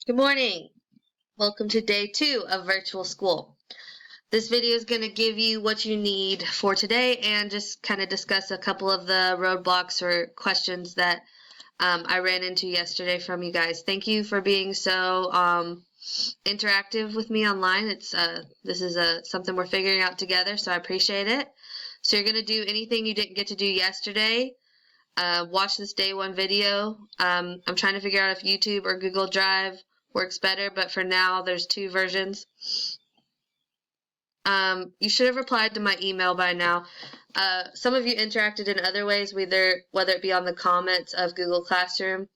Good morning. Welcome to day 2 of virtual school. This video is going to give you what you need for today and just kind of discuss a couple of the roadblocks or questions that I ran into yesterday from you guys. Thank you for being so interactive with me online. This is something we're figuring out together, so I appreciate it. So you're going to do anything you didn't get to do yesterday. Watch this day 1 video. I'm trying to figure out if YouTube or Google Drive works better, but for now there's 2 versions. You should have replied to my email by now. Some of you interacted in other ways, whether it be on the comments of Google Classroom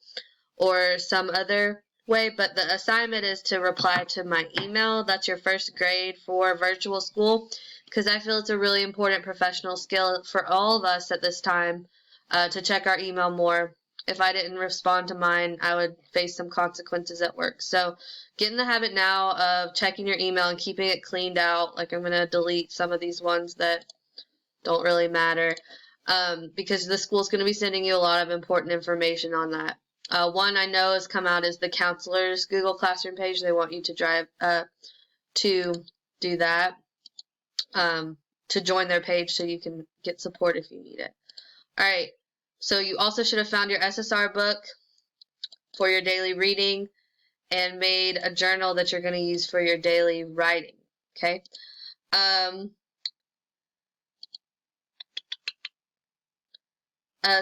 or some other way, but the assignment is to reply to my email. That's your first grade for virtual school, because I feel it's a really important professional skill for all of us at this time to check our email more. If I didn't respond to mine, I would face some consequences at work. So get in the habit now of checking your email and keeping it cleaned out. Like, I'm going to delete some of these ones that don't really matter, because the school's going to be sending you a lot of important information on that. One I know has come out is the counselor's Google Classroom page. They want you to drive to do that, to join their page so you can get support if you need it. All right, so you also should have found your SSR book for your daily reading and made a journal that you're going to use for your daily writing, okay?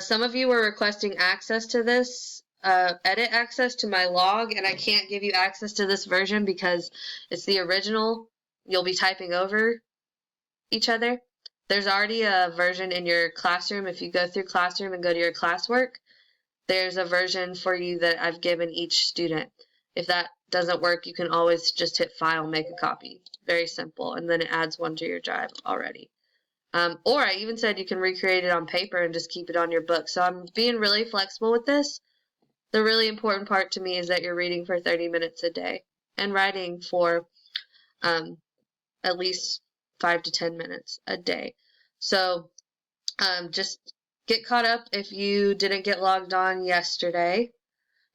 Some of you were requesting access to this, edit access to my log, and I can't give you access to this version because it's the original. You'll be typing over each other. There's already a version in your classroom. If you go through Classroom and go to your classwork, there's a version for you that I've given each student. If that doesn't work, you can always just hit File, make a copy. Very simple, and then it adds one to your drive already. Or I even said you can recreate it on paper and just keep it on your book. So I'm being really flexible with this. The really important part to me is that you're reading for 30 minutes a day and writing for at least 5 to 10 minutes a day. So just get caught up if you didn't get logged on yesterday.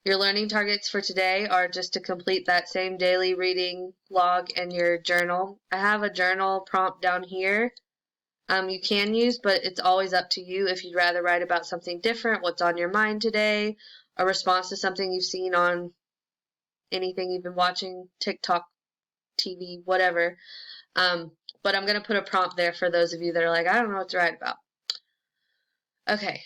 Your learning targets for today are just to complete that same daily reading log and your journal. I have a journal prompt down here you can use, but it's always up to you if you'd rather write about something different, what's on your mind today, a response to something you've seen on anything you've been watching, TikTok, TV, whatever. But I'm going to put a prompt there for those of you that are like, I don't know what to write about. Okay.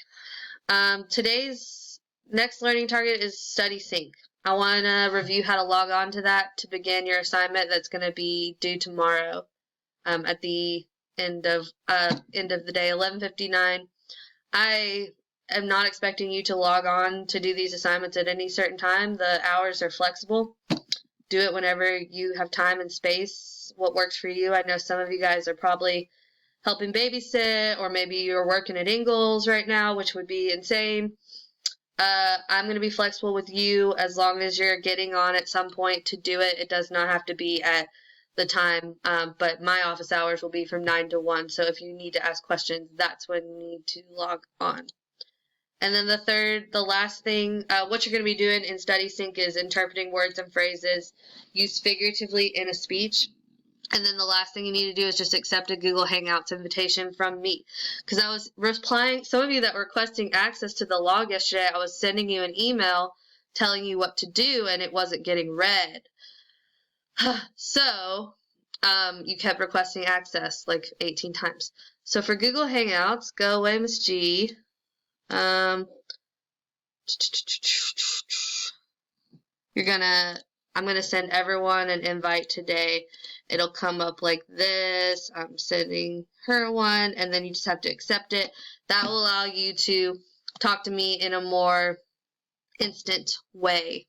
Today's next learning target is Study Sync. I want to review how to log on to that to begin your assignment that's going to be due tomorrow at the end of the day, 11:59. I am not expecting you to log on to do these assignments at any certain time. The hours are flexible. Do it whenever you have time and space, what works for you. I know some of you guys are probably helping babysit, or maybe you're working at Ingles right now, which would be insane. I'm going to be flexible with you as long as you're getting on at some point to do it. It does not have to be at the time, but my office hours will be from 9 to 1, so if you need to ask questions, that's when you need to log on. And then the last thing, what you're going to be doing in Study Sync is interpreting words and phrases used figuratively in a speech. And then the last thing you need to do is just accept a Google Hangouts invitation from me. Because I was replying, some of you that were requesting access to the log yesterday, I was sending you an email telling you what to do, and it wasn't getting read. So, you kept requesting access like 18 times. So for Google Hangouts, go away, Miss G. I'm gonna send everyone an invite today. It'll come up like this. I'm sending her one, and then you just have to accept it. That will allow you to talk to me in a more instant way.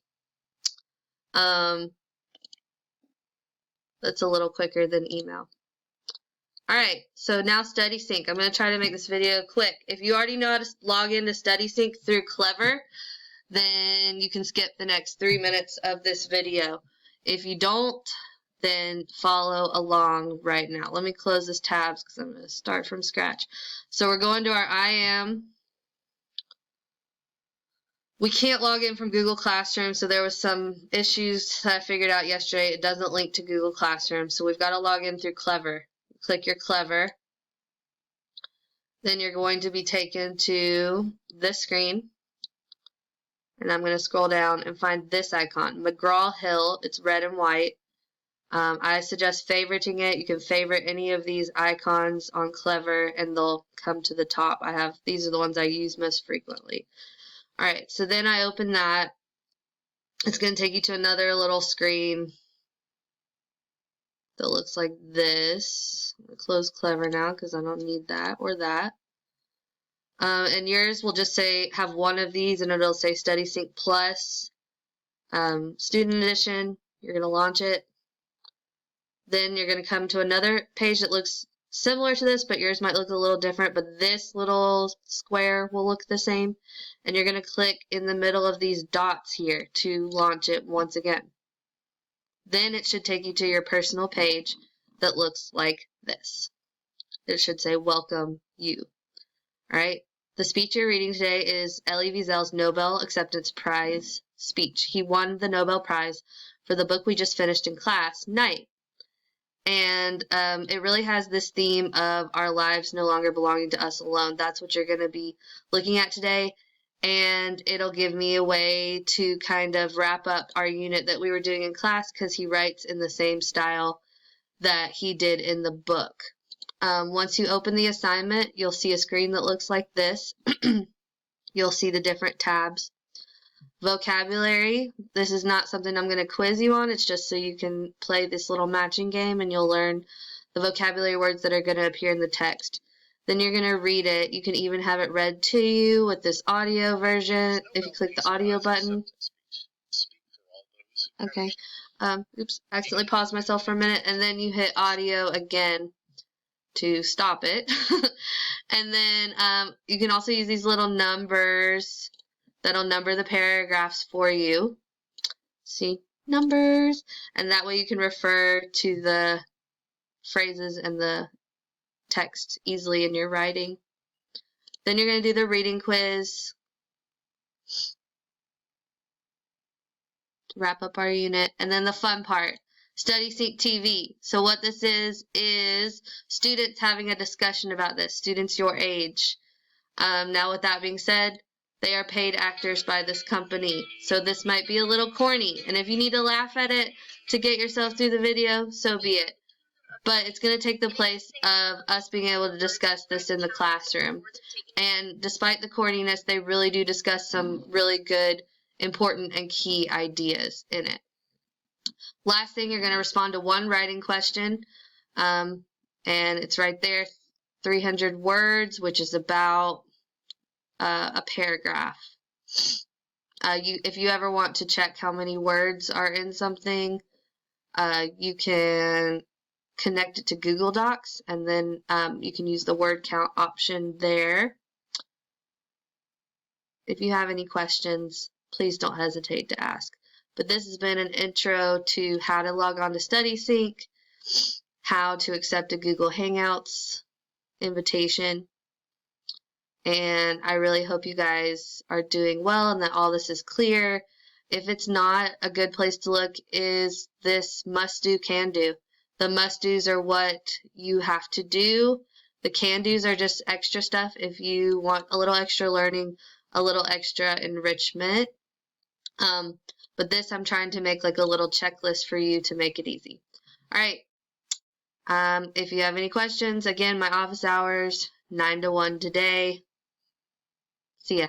That's a little quicker than email. Alright, so now Study Sync. I'm going to try to make this video quick. If you already know how to log into Study Sync through Clever, then you can skip the next 3 minutes of this video. If you don't, then follow along right now. Let me close this tabs because I'm going to start from scratch. So we're going to our I am We can't log in from Google Classroom, so there was some issues that I figured out yesterday. It doesn't link to Google Classroom, so we've got to log in through Clever. Click your Clever. Then you're going to be taken to this screen. And I'm going to scroll down and find this icon, McGraw-Hill. It's red and white. I suggest favoriting it. You can favorite any of these icons on Clever and they'll come to the top. These are the ones I use most frequently. Alright, so then I open that. It's going to take you to another little screen that looks like this. I'm going to close Clever now because I don't need that or that. And yours will just say, have one of these, and it'll say StudySync Plus, Student Edition. You're going to launch it. Then you're going to come to another page that looks similar to this, but yours might look a little different, but this little square will look the same. And you're going to click in the middle of these dots here to launch it once again. Then it should take you to your personal page that looks like this. It should say, welcome you. Alright, the speech you're reading today is Elie Wiesel's Nobel Acceptance Prize speech. He won the Nobel Prize for the book we just finished in class, Night. And it really has this theme of our lives no longer belonging to us alone. That's what you're going to be looking at today. And it'll give me a way to kind of wrap up our unit that we were doing in class because he writes in the same style that he did in the book. Once you open the assignment, you'll see a screen that looks like this. You'll see the different tabs. Vocabulary, this is not something I'm going to quiz you on. It's just so you can play this little matching game and you'll learn the vocabulary words that are going to appear in the text. Then you're going to read it. You can even have it read to you with this audio version if you click the audio button. Okay. Oops, I accidentally paused myself for a minute, and then you hit audio again to stop it. And then you can also use these little numbers that'll number the paragraphs for you. See, numbers. And that way you can refer to the phrases and the text easily in your writing. Then you're going to do the reading quiz to wrap up our unit. And then the fun part, StudySync TV. So what this is students having a discussion about this, students your age. Now with that being said, they are paid actors by this company. So this might be a little corny. And if you need to laugh at it to get yourself through the video, so be it. But it's going to take the place of us being able to discuss this in the classroom. And despite the corniness, they really do discuss some really good, important, and key ideas in it. Last thing, you're going to respond to one writing question. And it's right there, 300 words, which is about a paragraph. If you ever want to check how many words are in something, you can connect it to Google Docs, and then you can use the word count option there. If you have any questions, please don't hesitate to ask. But this has been an intro to how to log on to StudySync, how to accept a Google Hangouts invitation, and I really hope you guys are doing well and that all this is clear. If it's not, a good place to look is this must do, can do. The must do's are what you have to do. The can do's are just extra stuff if you want a little extra learning, a little extra enrichment. But this I'm trying to make like a little checklist for you to make it easy. All right. If you have any questions, again, my office hours, 9 to 1 today. See ya.